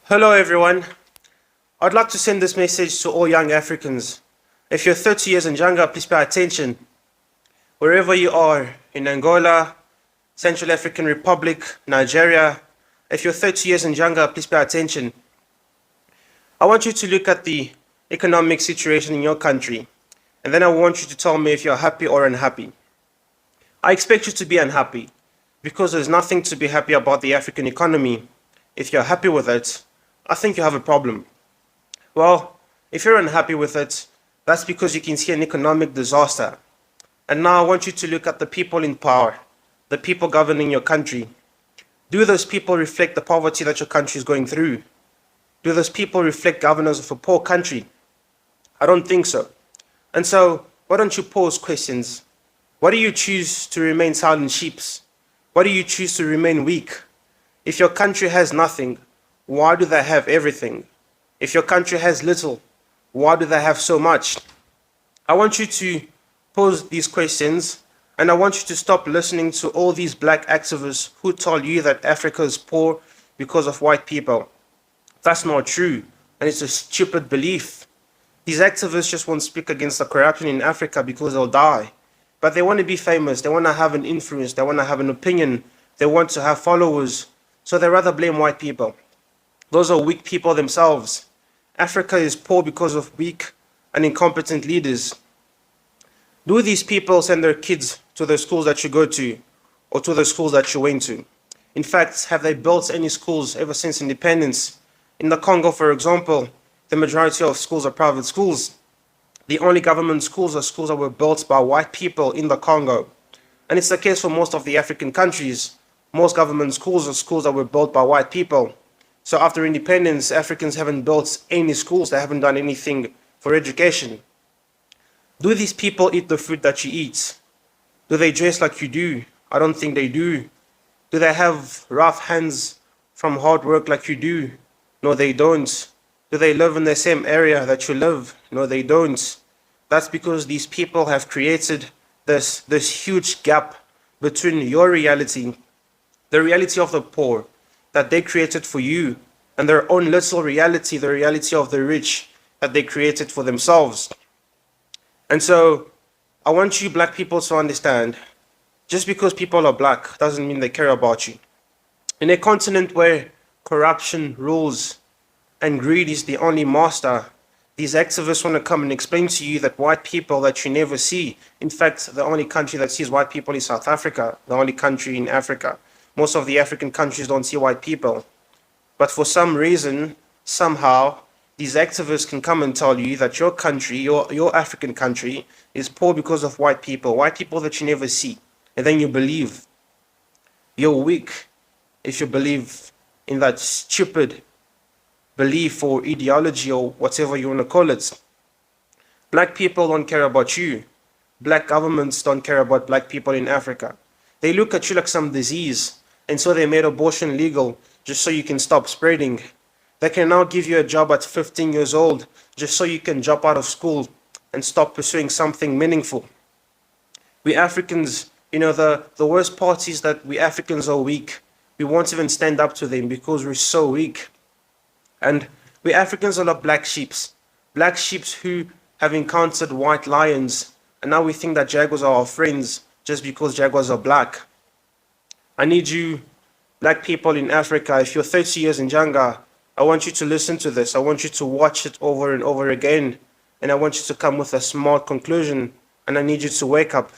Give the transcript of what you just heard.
Hello everyone. I'd like to send this message to all young Africans. If you're 30 years and younger, please pay attention. Wherever you are, in Angola, Central African Republic, Nigeria, if you're 30 years and younger, please pay attention. I want you to look at the economic situation in your country, and then I want you to tell me if you're happy or unhappy. I expect you to be unhappy, because there's nothing to be happy about the African economy. If you're happy with it, I think you have a problem. Well, if you're unhappy with it, that's because you can see an economic disaster. And now I want you to look at the people in power, the people governing your country. Do those people reflect the poverty that your country is going through? Do those people reflect governors of a poor country? I don't think so. And so, why don't you pose questions? Why do you choose to remain silent sheeps? Why do you choose to remain weak? If your country has nothing, why do they have everything? If your country has little, why do they have so much? I want you to pose these questions, and I want you to stop listening to all these black activists who tell you that Africa is poor because of white people. That's not true, and it's a stupid belief. These activists just won't speak against the corruption in Africa because they'll die. But they want to be famous, they want to have an influence, they want to have an opinion, they want to have followers, so they rather blame white people. Those are weak people themselves. Africa is poor because of weak and incompetent leaders. Do these people send their kids to the schools that you go to or to the schools that you went to? In fact, have they built any schools ever since independence? In the Congo, for example, the majority of schools are private schools. The only government schools are schools that were built by white people in the Congo. And it's the case for most of the African countries. Most government schools are schools that were built by white people. So after independence, Africans haven't built any schools, they haven't done anything for education. Do these people eat the food that you eat? Do they dress like you do? I don't think they do. Do they have rough hands from hard work like you do? No, they don't. Do they live in the same area that you live? No, they don't. That's because these people have created this huge gap between your reality, the reality of the poor that they created for you, and their own little reality, the reality of the rich that they created for themselves. And so I want you black people to understand, just because people are black doesn't mean they care about you. In a continent where corruption rules and greed is the only master, these activists want to come and explain to you that white people that you never see, in fact, the only country that sees white people is South Africa, the only country in Africa. Most of the African countries don't see white people. But for some reason, somehow, these activists can come and tell you that your country, your African country, is poor because of white people that you never see. And then you believe. You're weak if you believe in that stupid belief or ideology or whatever you want to call it. Black people don't care about you. Black governments don't care about black people in Africa. They look at you like some disease, and so they made abortion legal just so you can stop spreading. They can now give you a job at 15 years old just so you can drop out of school and stop pursuing something meaningful. We Africans, the worst part is that we Africans are weak. We won't even stand up to them because we're so weak. And we Africans are like black sheeps who have encountered white lions, and now we think that jaguars are our friends just because jaguars are black. I need you, black people in Africa, if you're 30 years and younger, I want you to listen to this. I want you to watch it over and over again. And I want you to come with a smart conclusion. And I need you to wake up.